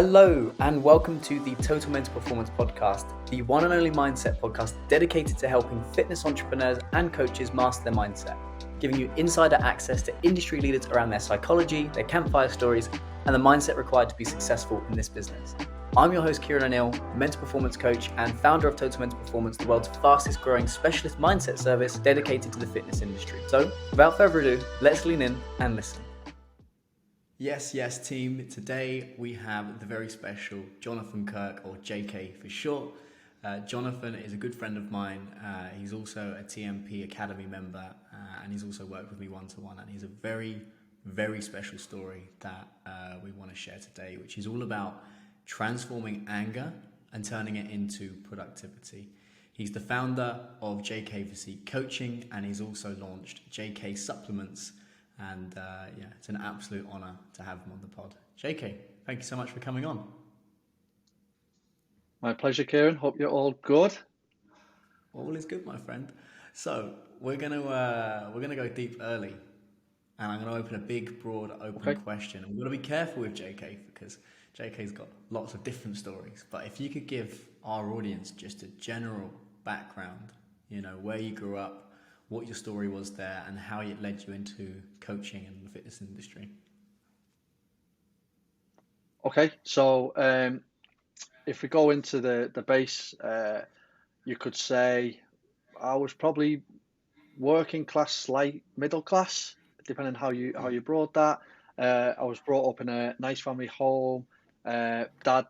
Hello, and welcome to the Total Mental Performance Podcast, the one and only mindset podcast dedicated to helping fitness entrepreneurs and coaches master their mindset, giving you insider access to industry leaders around their psychology, their campfire stories, and the mindset required to be successful in this business. I'm your host, Kieran O'Neill, mental performance coach and founder of Total Mental Performance, the world's fastest growing specialist mindset service dedicated to the fitness industry. So, without further ado, let's lean in and listen. Yes, team. Today we have the very special Jonathan Kirk, or JK for short. Jonathan is a good friend of mine. He's also a TMP Academy member, and he's also worked with me one-to-one. And he's a very, very special story that we want to share today, which is all about transforming anger and turning it into productivity. He's the founder of JK Physique Coaching, and he's also launched JK Supplements. And it's an absolute honour to have him on the pod. JK, thank you so much for coming on. My pleasure, Kieran. Hope you're all good. All is good, my friend. So we're gonna go deep early, and I'm gonna open a big, broad, open question. And we're gonna be careful with JK because JK's got lots of different stories. But if you could give our audience just a general background, where you grew up, what your story was there, and how it led you into coaching and the fitness industry. Okay, so if we go into the base, you could say I was probably working class, light middle class, depending how you brought that. I was brought up in a nice family home. Dad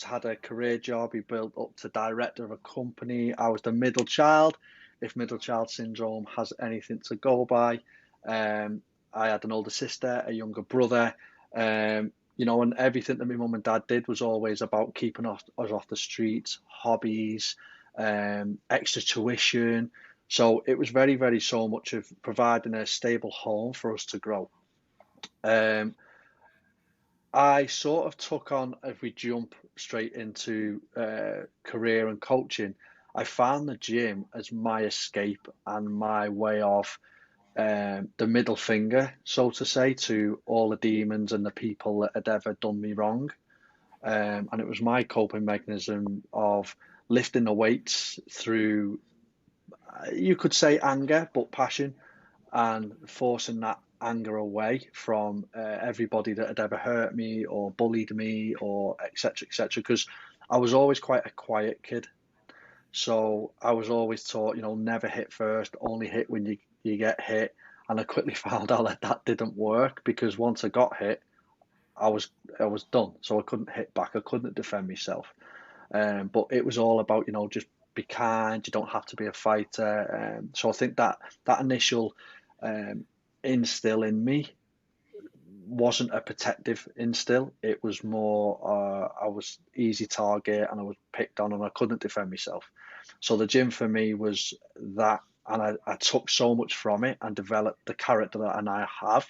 had a career job. He built up to director of a company. I was the middle child, if middle child syndrome has anything to go by. I had an older sister, a younger brother, and everything that my mum and dad did was always about keeping us off the streets, hobbies, extra tuition. So it was very, very so much of providing a stable home for us to grow. I sort of took on, if we jump straight into career and coaching, I found the gym as my escape and my way of the middle finger, so to say, to all the demons and the people that had ever done me wrong. And it was my coping mechanism of lifting the weights through, you could say anger, but passion, and forcing that anger away from everybody that had ever hurt me or bullied me or etc etc, because I was always quite a quiet kid. So I was always taught, never hit first, only hit when you get hit. And I quickly found out that didn't work, because once I got hit, I was done. So I couldn't hit back. I couldn't defend myself. But it was all about, just be kind. You don't have to be a fighter. So I think that initial instill in me wasn't a protective instill. It was more I was easy target and I was picked on and I couldn't defend myself. So the gym for me was that, and I took so much from it and developed the character that and I have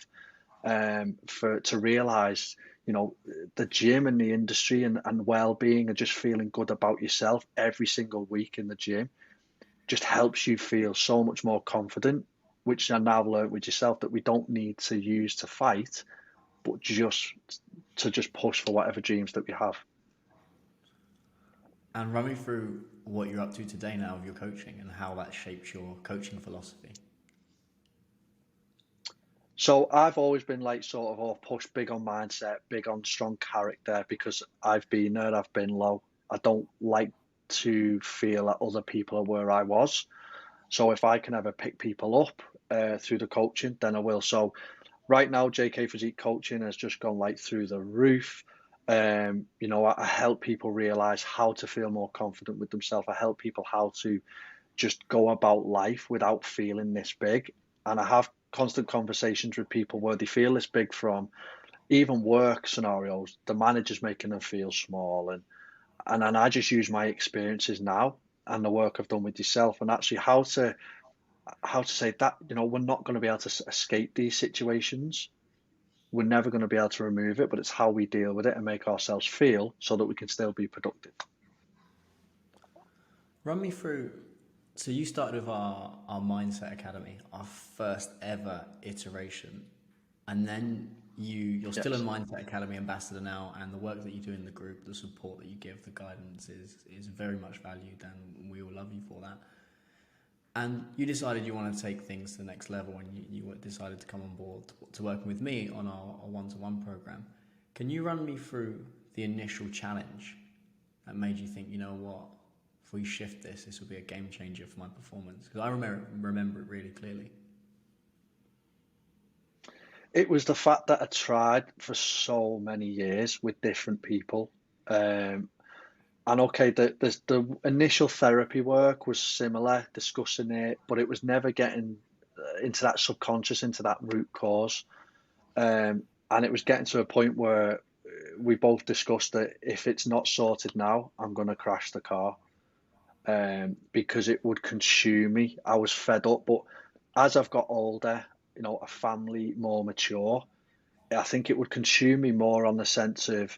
to realize, the gym and the industry and well-being and just feeling good about yourself every single week in the gym just helps you feel so much more confident, which I now learned with yourself that we don't need to use to fight, but just push for whatever dreams that we have. And run me through what you're up to today now with your coaching and how that shapes your coaching philosophy. So I've always been like sort of all push big on mindset, big on strong character, because I've been there, I've been low. I don't like to feel that other people are where I was. So if I can ever pick people up through the coaching, then I will. So right now, JK Physique Coaching has just gone like through the roof. I help people realize how to feel more confident with themselves. I help people how to just go about life without feeling this big. And I have constant conversations with people where they feel this big from even work scenarios. The manager's making them feel small, and I just use my experiences now and the work I've done with yourself, and actually how to say that, we're not going to be able to escape these situations. We're never going to be able to remove it, but it's how we deal with it and make ourselves feel so that we can still be productive. Run me through, so you started with our Mindset Academy, our first ever iteration, and then You're still a Yes. Mindset Academy ambassador now, and the work that you do in the group, the support that you give, the guidance is very much valued, and we all love you for that. And you decided you want to take things to the next level, and you decided to come on board to working with me on our one-to-one program. Can you run me through the initial challenge that made you think, you know what, if we shift this will be a game changer for my performance? Because I remember it really clearly. It was the fact that I tried for so many years with different people. Um, and okay, the initial therapy work was similar, discussing it, but it was never getting into that subconscious, into that root cause. And it was getting to a point where we both discussed that if it's not sorted now, I'm going to crash the car, because it would consume me. I was fed up. But as I've got older, a family more mature, I think it would consume me more on the sense of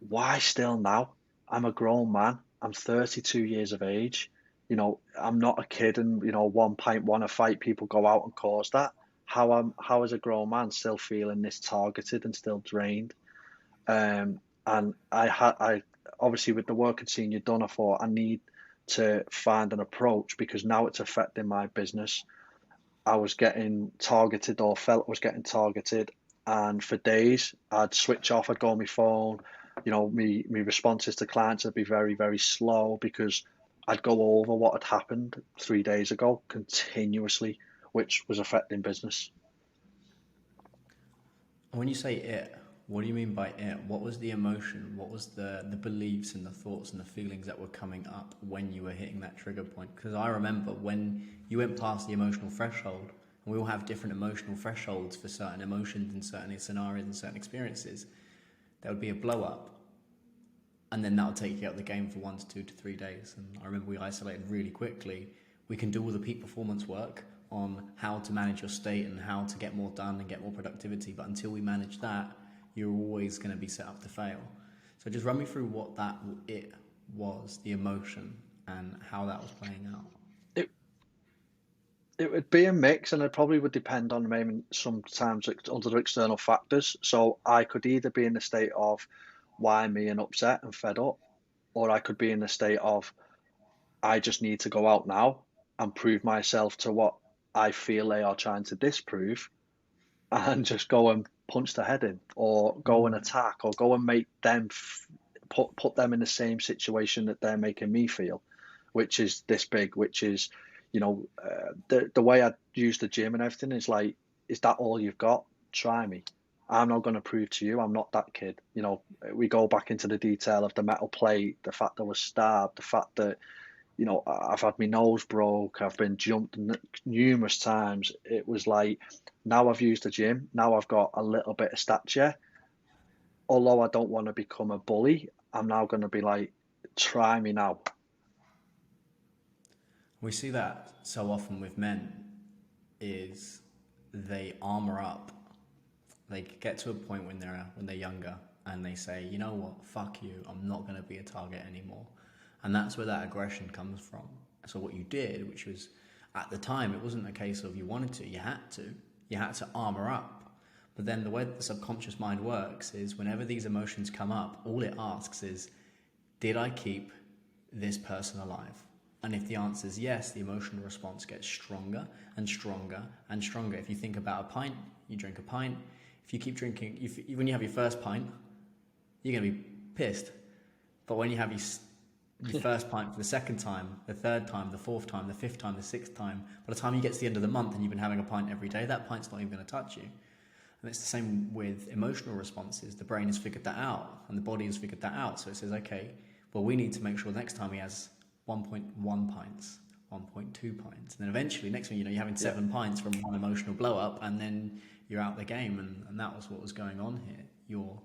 why still now? I'm a grown man. I'm 32 years of age. I'm not a kid and, 1 pint want to fight, people go out and cause that. How as a grown man still feeling this targeted and still drained. And I obviously with the work I'd seen you done, I thought I need to find an approach because now it's affecting my business. I was getting targeted or felt I was getting targeted. And for days, I'd switch off, I'd go on my phone. Me responses to clients would be very, very slow because I'd go over what had happened 3 days ago continuously, which was affecting business. When you say it, what do you mean by it? What was the emotion? What was the beliefs and the thoughts and the feelings that were coming up when you were hitting that trigger point? Because I remember when you went past the emotional threshold, and we all have different emotional thresholds for certain emotions and certain scenarios and certain experiences, there would be a blow up, and then that would take you out of the game for 1 to 2 to 3 days. And I remember we isolated really quickly. We can do all the peak performance work on how to manage your state and how to get more done and get more productivity. But until we manage that, you're always going to be set up to fail. So just run me through what that it was, the emotion, and how that was playing out. It it would be a mix, and it probably would depend on maybe sometimes other external factors. So I could either be in a state of why me and upset and fed up, or I could be in a state of I just need to go out now and prove myself to what I feel they are trying to disprove, and just go and punch the head in, or go and attack, or go and make them put them in the same situation that they're making me feel, which is this big, which is, the way I use the gym and everything is like, is that all you've got? Try me. I'm not going to prove to you I'm not that kid. We go back into the detail of the metal plate, the fact I was stabbed, the fact that I've had my nose broke, I've been jumped numerous times. It was like, now I've used the gym, now I've got a little bit of stature. Although I don't want to become a bully, I'm now going to be like, try me now. We see that so often with men is they armor up. They get to a point when they're younger and they say, you know what, fuck you, I'm not going to be a target anymore. And that's where that aggression comes from. So what you did, which was at the time, it wasn't a case of you wanted to, you had to armor up. But then the way that the subconscious mind works is whenever these emotions come up, all it asks is, did I keep this person alive? And if the answer is yes, the emotional response gets stronger and stronger and stronger. If you think about a pint, you drink a pint. If you keep drinking, when you have your first pint, you're going to be pissed. But when you have your first pint for the second time, the third time, the fourth time, the fifth time, the sixth time, by the time you get to the end of the month and you've been having a pint every day, that pint's not even going to touch you. And it's the same with emotional responses. The brain has figured that out and the body has figured that out. So it says, okay, well, we need to make sure next time he has 1.1 pints, 1.2 pints. And then eventually, next thing you know, you're having 7 pints from one emotional blow up, and then you're out the game. And that was what was going on here. Your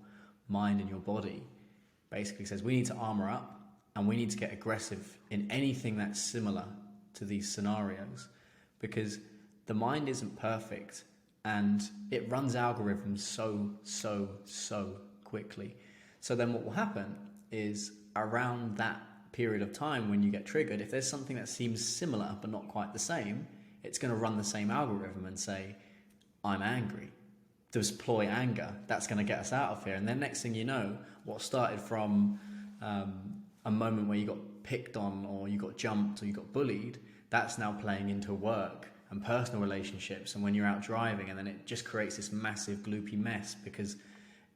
mind and your body basically says, we need to armor up and we need to get aggressive in anything that's similar to these scenarios, because the mind isn't perfect and it runs algorithms so quickly. So then what will happen is around that period of time when you get triggered, if there's something that seems similar but not quite the same, it's going to run the same algorithm and say, I'm angry. deploy anger, that's going to get us out of here. And then next thing you know, what started from a moment where you got picked on or you got jumped or you got bullied, that's now playing into work and personal relationships and when you're out driving, and then it just creates this massive gloopy mess because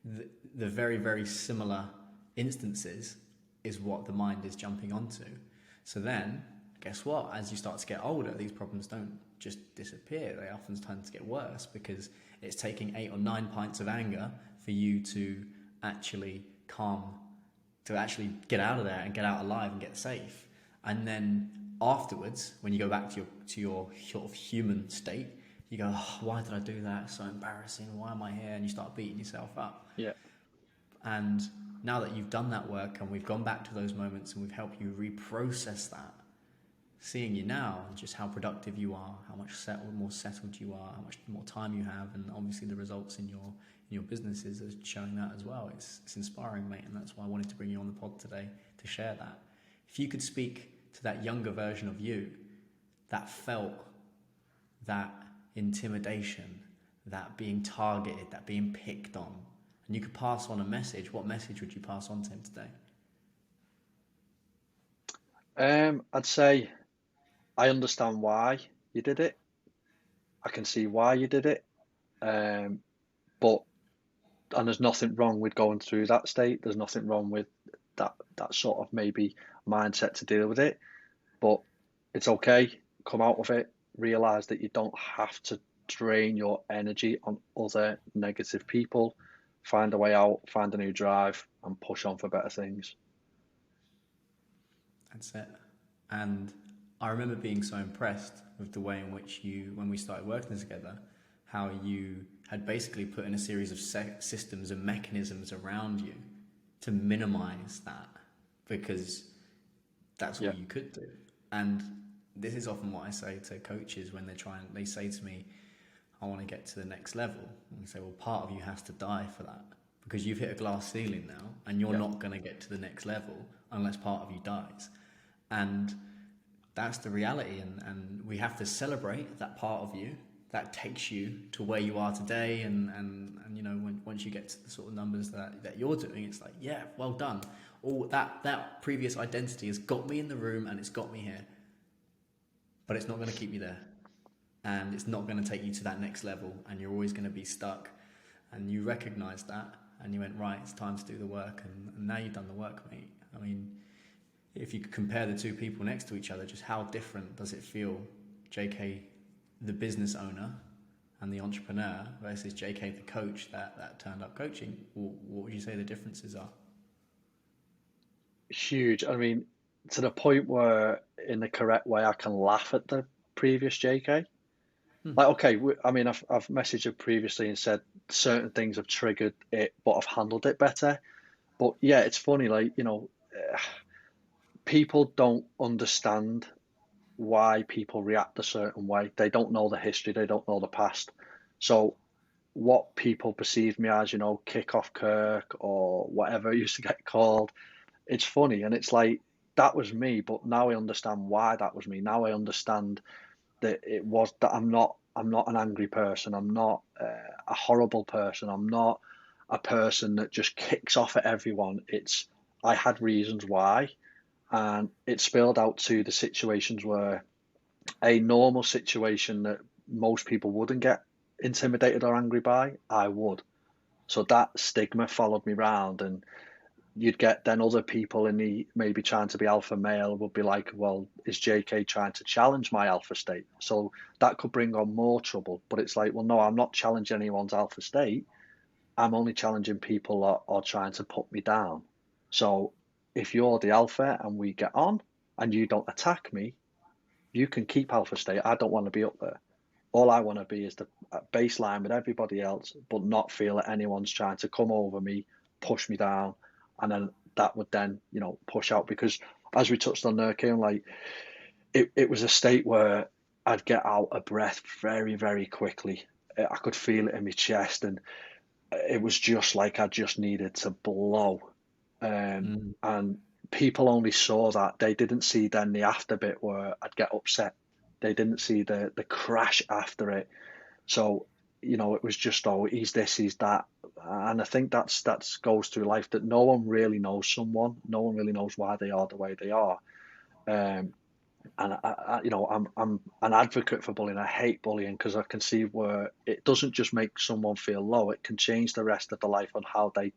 the very, very similar instances is what the mind is jumping onto. So then, guess what? As you start to get older, these problems don't just disappear. They often tend to get worse because it's taking 8 or 9 pints of anger for you to actually to actually get out of there and get out alive and get safe. And then afterwards, when you go back to your sort of human state, you go, oh, why did I do that? It's so embarrassing. Why am I here? And you start beating yourself up. Yeah. And now that you've done that work and we've gone back to those moments and we've helped you reprocess that, seeing you now and just how productive you are, how much more settled you are, how much more time you have, and obviously the results in your businesses are showing that as well. It's inspiring, mate, and that's why I wanted to bring you on the pod today to share that. If you could speak to that younger version of you that felt that intimidation, that being targeted, that being picked on, and you could pass on a message, what message would you pass on to him today? I'd say I understand why you did it. I can see why you did it. But and there's nothing wrong with going through that state. There's nothing wrong with that sort of maybe mindset to deal with it. But it's okay. Come out of it. Realize that you don't have to drain your energy on other negative people. Find a way out. Find a new drive, and push on for better things. That's it. And I remember being so impressed with the way in which when we started working together, how you had basically put in a series of systems and mechanisms around you to minimize that, because that's all you could do. And this is often what I say to coaches when they say to me, I want to get to the next level. And we say, well, part of you has to die for that, because you've hit a glass ceiling now and you're not going to get to the next level unless part of you dies. And that's the reality. And we have to celebrate that part of you that takes you to where you are today. And you know, once you get to the sort of numbers that you're doing, it's like, yeah, well done. All that previous identity has got me in the room and it's got me here, but it's not going to keep you there. And it's not going to take you to that next level, and you're always going to be stuck. And you recognized that, and you went, right, it's time to do the work. And now you've done the work, mate. I mean, if you could compare the two people next to each other, just how different does it feel, JK, the business owner and the entrepreneur, versus JK, the coach that turned up coaching? What would you say the differences are? Huge. I mean, to the point where, in the correct way, I can laugh at the previous JK. Like, okay, I mean, I've messaged her previously and said certain things have triggered it, but I've handled it better. But yeah, it's funny, like, you know, people don't understand why people react a certain way. They don't know the history, they don't know the past. So what people perceive me as, you know, kick off Kirk or whatever it used to get called, it's funny. And it's like, that was me, but now I understand why that was me. Now I understand that it was that I'm not an angry person. I'm not a horrible person. I'm not a person that just kicks off at everyone. It's I had reasons why, and it spilled out to the situations where a normal situation that most people wouldn't get intimidated or angry by, I would. So that stigma followed me round, and you'd get then other people in the maybe trying to be alpha male would be like, well, is JK trying to challenge my alpha state? So that could bring on more trouble. But it's like, well, no, I'm not challenging anyone's alpha state. I'm only challenging people that are trying to put me down. So if you're the alpha and we get on and you don't attack me, you can keep alpha state. I don't want to be up there. All I want to be is the baseline with everybody else, but not feel that anyone's trying to come over me, push me down, and then that would then, you know, push out. Because as we touched on there, Kieran, like it was a state where I'd get out of breath very, very quickly. I could feel it in my chest, and it was just like I just needed to blow. And people only saw that. They didn't see then the after bit where I'd get upset. They didn't see the crash after it. So it was just, oh, he's this, he's that. And I think that's goes through life, that no one really knows someone. No one really knows why they are the way they are. Um, and I'm an advocate for bullying. I hate bullying because I can see where it doesn't just make someone feel low, it can change the rest of their life on how they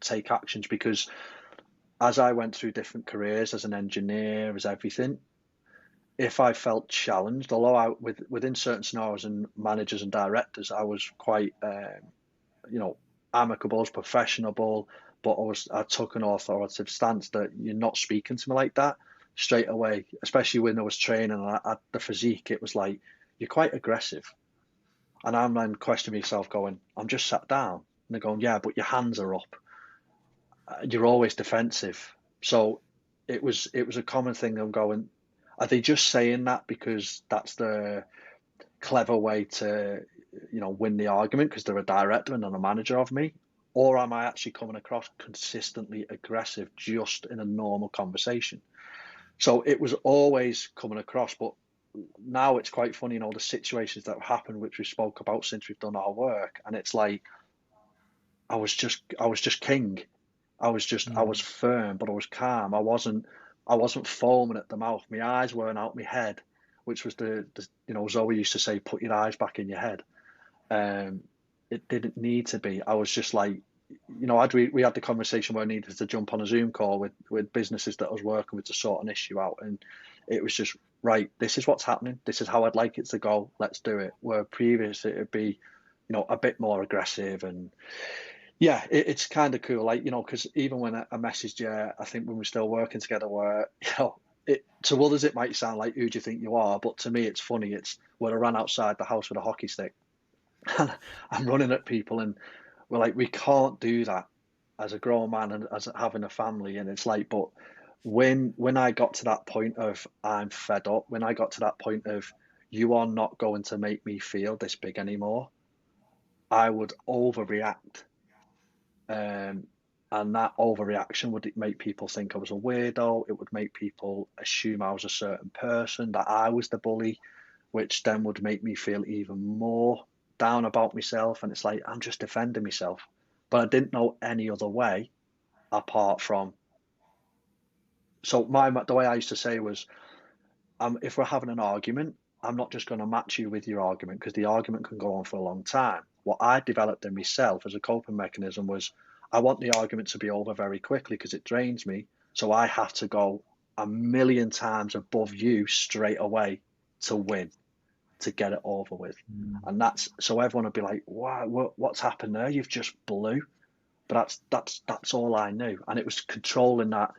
take actions. Because as I went through different careers as an engineer, as everything, if I felt challenged, although within certain scenarios and managers and directors, I was quite, you know, amicable, I was professional, but I took an authoritative stance that you're not speaking to me like that straight away, especially when I was training and I had the physique. It was like, you're quite aggressive. And I'm then questioning myself going, I'm just sat down. And they're going, yeah, but your hands are up. You're always defensive. So it was a common thing. I'm going, are they just saying that because that's the clever way to, win the argument because they're a director and I'm a manager of me? Or am I actually coming across consistently aggressive just in a normal conversation? So it was always coming across, but now it's quite funny in all the situations that have happened, which we spoke about since we've done our work. And it's like, I was just king. I was firm, but I was calm. I wasn't foaming at the mouth. My eyes weren't out my head, which was Zoe used to say, put your eyes back in your head. Um, it didn't need to be. I was just like, we had the conversation where I needed to jump on a Zoom call with businesses that I was working with to sort an issue out, and it was just right. This is what's happening. This is how I'd like it to go. Let's do it. Where previous it would be, a bit more aggressive. And yeah, it's kind of cool, like, because even when I messaged you, I think when we're still working together, where to others it might sound like, who do you think you are? But to me, it's funny. It's where I ran outside the house with a hockey stick, and I'm running at people, and we're like, we can't do that as a grown man and as having a family. And it's like, but when I got to that point of I'm fed up, when I got to that point of you are not going to make me feel this big anymore, I would overreact. Um, and that overreaction would make people think I was a weirdo. It would make people assume I was a certain person, that I was the bully, which then would make me feel even more down about myself. And it's like, I'm just defending myself. But I didn't know any other way apart from. So the way I used to say was, if we're having an argument, I'm not just going to match you with your argument because the argument can go on for a long time. What I developed in myself as a coping mechanism was, I want the argument to be over very quickly because it drains me. So I have to go a million times above you straight away to win, to get it over with. And that's so everyone would be like, wow, what's happened there? You've just blew. But that's all I knew. And it was controlling that.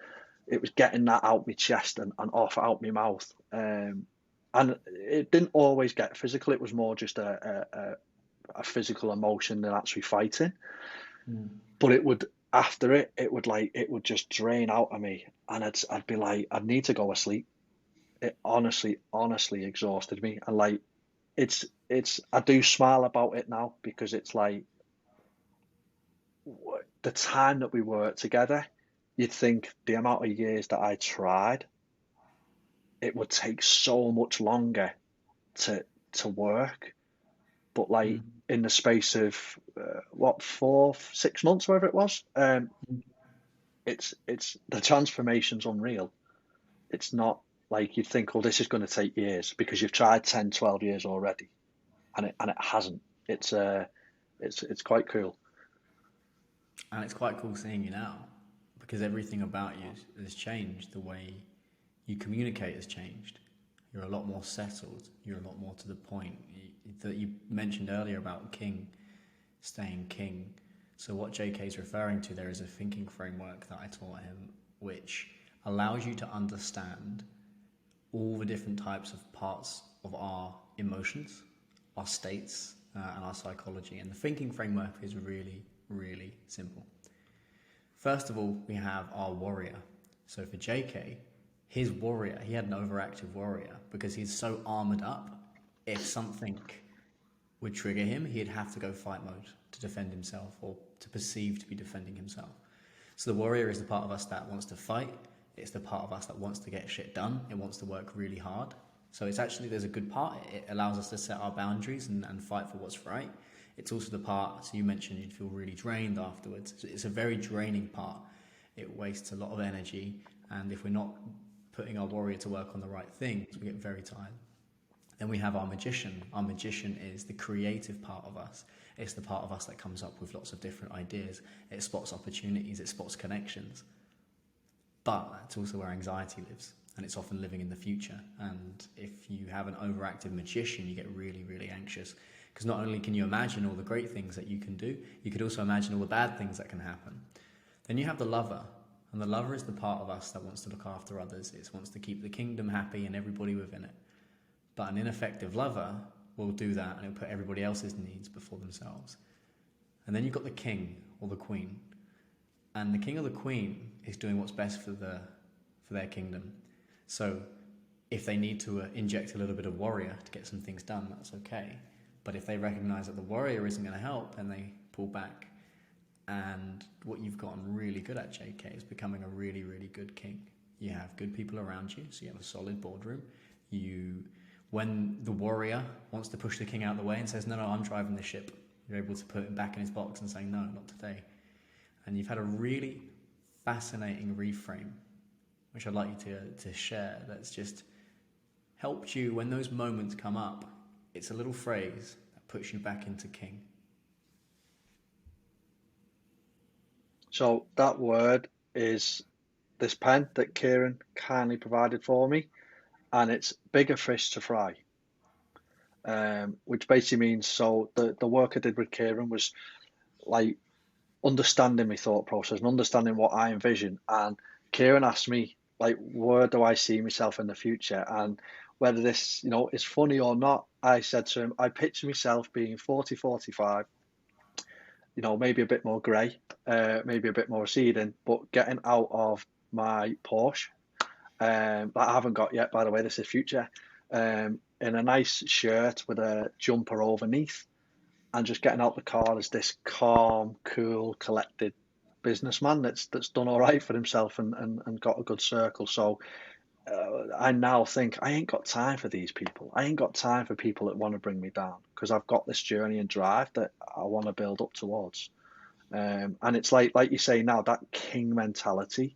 It was getting that out my chest and off out my mouth. And it didn't always get physical. It was more just a physical emotion than actually fighting. But it would, after it would just drain out of me, and I'd be like, I'd need to go to sleep. It honestly exhausted me. And like, I do smile about it now because it's like, the time that we worked together, you'd think the amount of years that I tried, it would take so much longer to work. But like, in the space of 4, 6 months, whatever it was, it's the transformation's unreal. It's not like you'd think, oh, this is going to take years because you've tried 10, 12 years already, and it hasn't. It's quite cool. And it's quite cool seeing you now because everything about you has changed. The way you communicate has changed. You're a lot more settled. You're a lot more to the point. That you mentioned earlier about king, staying king. So what JK is referring to there is a thinking framework that I taught him, which allows you to understand all the different types of parts of our emotions, our states, and our psychology. And the thinking framework is really, really simple. First of all, we have our warrior. So for JK, his warrior, he had an overactive warrior because he's so armored up. If something would trigger him, he'd have to go fight mode to defend himself or to perceive to be defending himself. So the warrior is the part of us that wants to fight. It's the part of us that wants to get shit done. It wants to work really hard. So it's actually, there's a good part. It allows us to set our boundaries and fight for what's right. It's also the part, so you mentioned you'd feel really drained afterwards. So it's a very draining part. It wastes a lot of energy. And if we're not putting our warrior to work on the right things, we get very tired. Then we have our magician. Our magician is the creative part of us. It's the part of us that comes up with lots of different ideas. It spots opportunities, it spots connections. But that's also where anxiety lives, and it's often living in the future. And if you have an overactive magician, you get really, really anxious, because not only can you imagine all the great things that you can do, you could also imagine all the bad things that can happen. Then you have the lover, and the lover is the part of us that wants to look after others. It wants to keep the kingdom happy and everybody within it. But an ineffective lover will do that, and it'll put everybody else's needs before themselves. And then you've got the king or the queen. And the king or the queen is doing what's best for their kingdom. So if they need to inject a little bit of warrior to get some things done, that's okay. But if they recognize that the warrior isn't going to help, then they pull back. And what you've gotten really good at, JK, is becoming a really, really good king. You have good people around you, so you have a solid boardroom. When the warrior wants to push the king out of the way and says, no, I'm driving the ship, you're able to put him back in his box and say, no, not today. And you've had a really fascinating reframe, which I'd like you to share, that's just helped you when those moments come up. It's a little phrase that puts you back into king. So that word is this pen that Kieran kindly provided for me, and it's bigger fish to fry. Which basically means, so the work I did with Kieran was like understanding my thought process and understanding what I envision. And Kieran asked me, like, where do I see myself in the future? And whether this, is funny or not, I said to him, I picture myself being 40, 45, maybe a bit more grey, maybe a bit more receding, but getting out of my Porsche, that I haven't got yet, by the way, this is future, in a nice shirt with a jumper overneath, and just getting out the car as this calm, cool, collected businessman that's done all right for himself and got a good circle. So I now think I ain't got time for these people. I ain't got time for people that want to bring me down, because I've got this journey and drive that I want to build up towards. And it's like you say now, that king mentality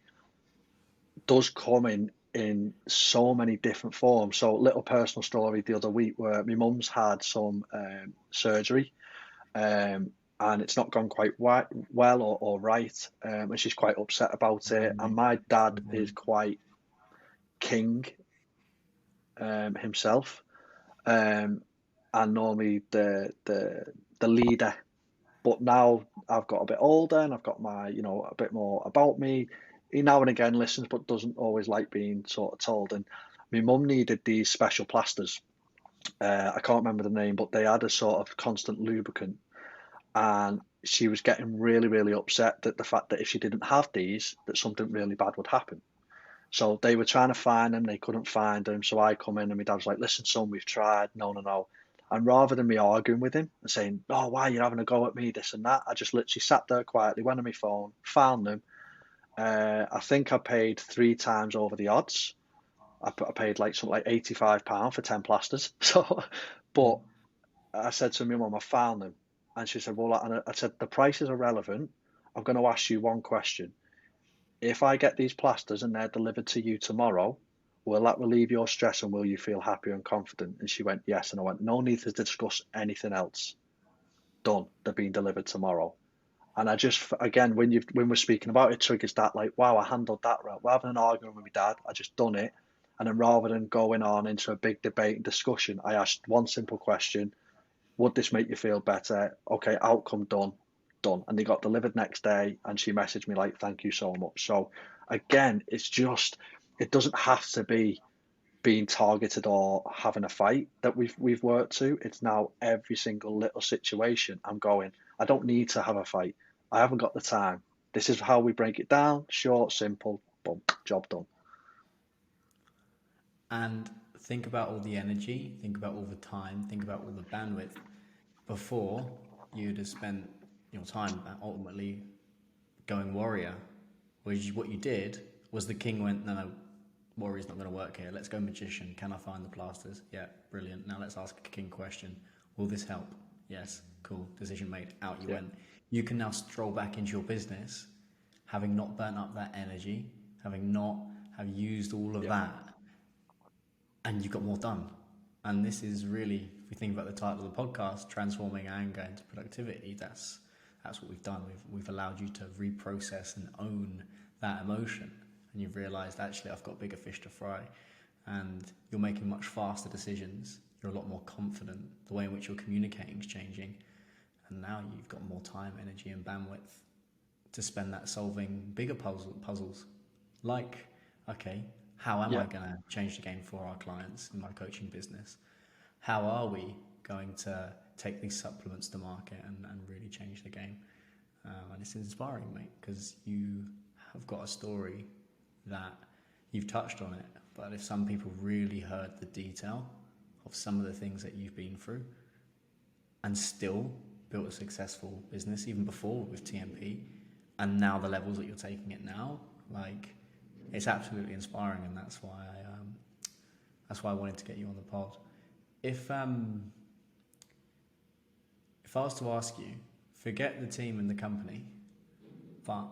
does come in so many different forms. So, little personal story the other week where my mum's had some surgery, and it's not gone quite well or right, and she's quite upset about it. And my dad is quite king himself, and normally the leader. But now I've got a bit older and I've got my, a bit more about me. He now and again listens, but doesn't always like being sort of told. And my mum needed these special plasters. I can't remember the name, but they had a sort of constant lubricant. And she was getting really, really upset that the fact that if she didn't have these, that something really bad would happen. So they were trying to find them, they couldn't find them. So I come in and my dad was like, listen, son, we've tried. No, no, no. And rather than me arguing with him and saying, oh, why are you having a go at me, this and that, I just literally sat there quietly, went on my phone, found them. I think I paid 3 times over the odds. I paid like something like £85 for 10 plasters. So, but I said to my mum, I found them. And she said, well, and I said, the prices are relevant. I'm going to ask you one question. If I get these plasters and they're delivered to you tomorrow, will that relieve your stress and will you feel happy and confident? And she went, yes. And I went, no need to discuss anything else. Done. They're being delivered tomorrow. And I just, again, when we're speaking about it, triggers that, like, wow, I handled that right. Rather than arguing with my dad, I just done it. And then rather than going on into a big debate and discussion, I asked one simple question. Would this make you feel better? Okay, outcome done. Done. And they got delivered next day, and she messaged me like, thank you so much. So again, it's just, it doesn't have to be being targeted or having a fight that we've worked to. It's now every single little situation I'm going, I don't need to have a fight. I haven't got the time. This is how we break it down. Short, simple, boom, job done. And think about all the energy, think about all the time, think about all the bandwidth. Before, you'd have spent your time ultimately going warrior. Whereas what you did was the king went, no, Warrior's not going to work here. Let's go magician. Can I find the plasters? Yeah, brilliant. Now let's ask a king question. Will this help? Yes, cool. Decision made. Out you Yeah. went. You can now stroll back into your business, having not burnt up that energy, having not have used all of Yeah. that, and you've got more done. And this is really, if we think about the title of the podcast, transforming anger into productivity. That's what we've done. We've allowed you to reprocess and own that emotion, and you've realised actually I've got bigger fish to fry, and you're making much faster decisions. You're a lot more confident. The way in which you're communicating is changing, and now you've got more time, energy, and bandwidth to spend that solving bigger puzzles. Like, okay, how am Yeah. I going to change the game for our clients in my coaching business? How are we going to take these supplements to market and really change the game? And it's inspiring, mate, because you have got a story that you've touched on it, but if some people really heard the detail of some of the things that you've been through and still built a successful business, even before with TMP, and now the levels that you're taking it now, like, it's absolutely inspiring, and that's why I wanted to get you on the pod. If I was to ask you, forget the team and the company, but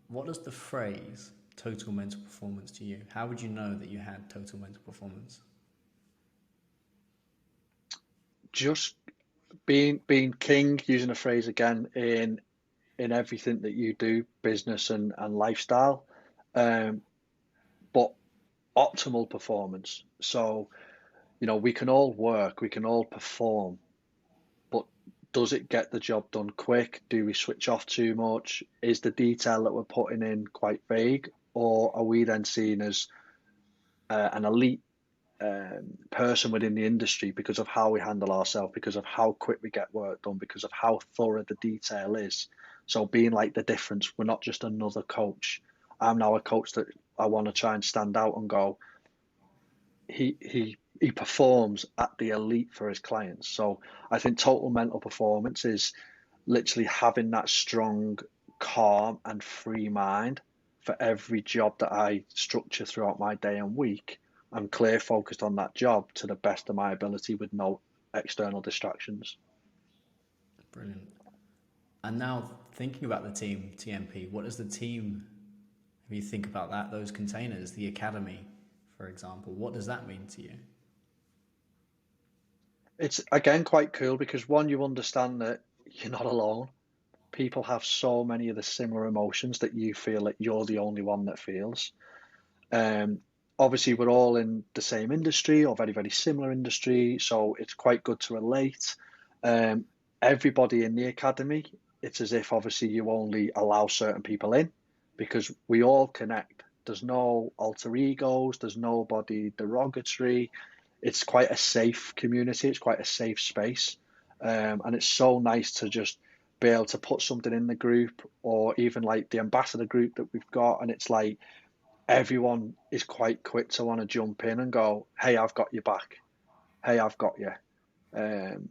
what does the phrase total mental performance to you? How would you know that you had total mental performance? Just being king, using a phrase again, in everything that you do, business and lifestyle, um, but optimal performance. So, we can all work, we can all perform, but does it get the job done quick? Do we switch off too much? Is the detail that we're putting in quite vague? Or are we then seen as an elite person within the industry because of how we handle ourselves, because of how quick we get work done, because of how thorough the detail is? So being like the difference, we're not just another coach. I'm now a coach that I want to try and stand out and go, he performs at the elite for his clients. So I think total mental performance is literally having that strong, calm, and free mind for every job that I structure throughout my day and week. I'm clear focused on that job to the best of my ability with no external distractions. Brilliant. And now thinking about the team, TMP, what does the team, if you think about that, those containers, the academy, for example, what does that mean to you? It's again quite cool because one, you understand that you're not alone. People have so many of the similar emotions that you feel that you're the only one that feels. Um, Obviously, we're all in the same industry or very, very similar industry, so it's quite good to relate. Um, Everybody in the academy, it's as if obviously you only allow certain people in because we all connect. There's no alter egos, there's nobody derogatory. It's quite a safe community, it's quite a safe space. And it's so nice to just be able to put something in the group or even like the ambassador group that we've got, and it's like everyone is quite quick to want to jump in and go, "Hey, I've got your back. Hey, I've got you,"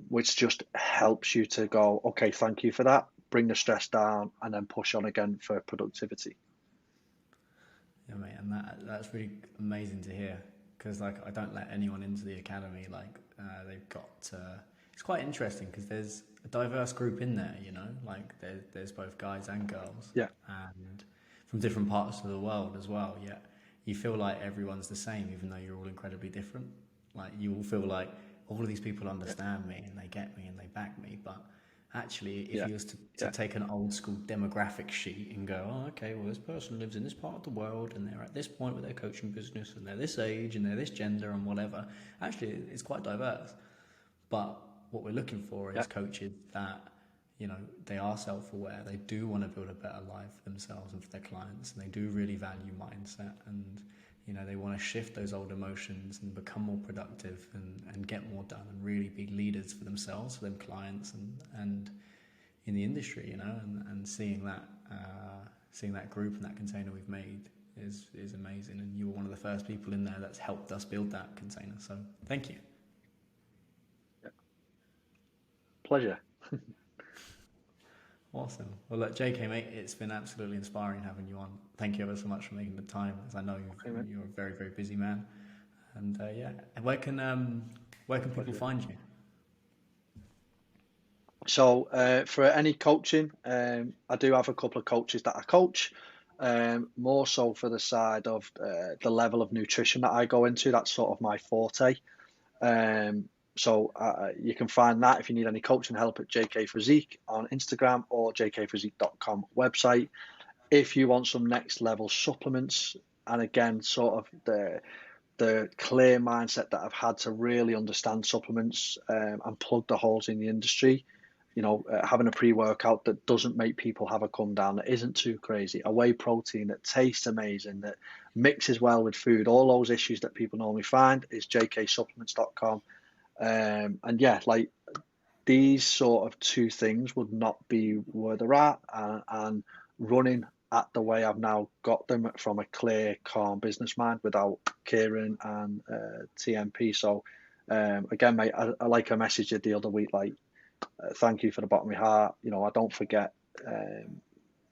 which just helps you to go, "Okay, thank you for that. Bring the stress down, and then push on again for productivity." Yeah, mate, and that's really amazing to hear because like I don't let anyone into the academy. Like they've got. It's quite interesting because there's a diverse group in there. You know, like there's both guys and girls, Yeah, and from different parts of the world as well. Yet you feel like everyone's the same, even though you're all incredibly different. Like you all feel like all of these people yeah, understand me and they get me and they back me, but actually, if yeah, you was to yeah, take an old school demographic sheet and go, oh, okay, well, this person lives in this part of the world and they're at this point with their coaching business and they're this age and they're this gender and whatever, actually, it's quite diverse. But what we're looking for yeah, is coaches that, you know, they are self-aware, they do want to build a better life for themselves and for their clients, and they do really value mindset and, you know, they want to shift those old emotions and become more productive and get more done and really be leaders for themselves, for them clients and in the industry, you know, and seeing that group and that container we've made is amazing. And you were one of the first people in there that's helped us build that container. So thank you. yeah. Pleasure. Awesome. Well, look, JK, mate, it's been absolutely inspiring having you on. Thank you ever so much for making the time, as I know Okay, mate. you're a very, very busy man. And yeah, and where can people Pleasure. find you? So for any coaching, I do have a couple of coaches that I coach. More so for the side of the level of nutrition that I go into. That's sort of my forte. Um, so you can find that if you need any coaching help at JK Physique on Instagram or jkphysique.com website. If you want some next level supplements, and again, sort of the clear mindset that I've had to really understand supplements and plug the holes in the industry. Having a pre-workout that doesn't make people have a come down, that isn't too crazy, a whey protein that tastes amazing, that mixes well with food, all those issues that people normally find is jksupplements.com. And yeah, like these sort of two things would not be where they're at, and running at the way I've now got them from a clear, calm business mind without Kieran and TMP. So again, mate, I like I messaged you the other week, like thank you for the bottom of my heart. I don't forget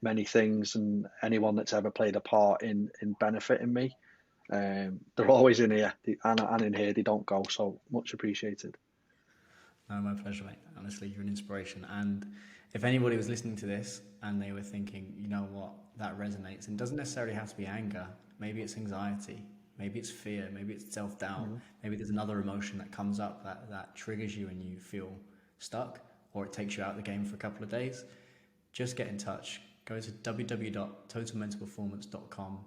many things, and anyone that's ever played a part in benefiting me. They're always in here, and in here they don't go. So much appreciated. No, my pleasure, mate. Honestly, you're an inspiration. And if anybody was listening to this and they were thinking, you know what, that resonates, and it doesn't necessarily have to be anger. Maybe it's anxiety. Maybe it's fear. Maybe it's self-doubt. Mm-hmm. Maybe there's another emotion that comes up that triggers you and you feel stuck, or it takes you out of the game for a couple of days. Just get in touch. Go to www.totalmentalperformance.com.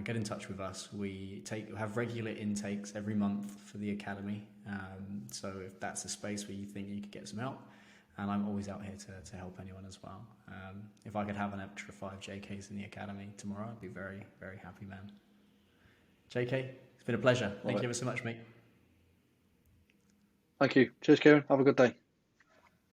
Get in touch with us. We have regular intakes every month for the academy. So if that's a space where you think you could get some help, and I'm always out here to help anyone as well. If I could have an extra 5 JKs in the academy tomorrow, I'd be very, very happy, man. JK, it's been a pleasure. Thank you ever so much, mate. Thank you. Cheers, Kieran. Have a good day.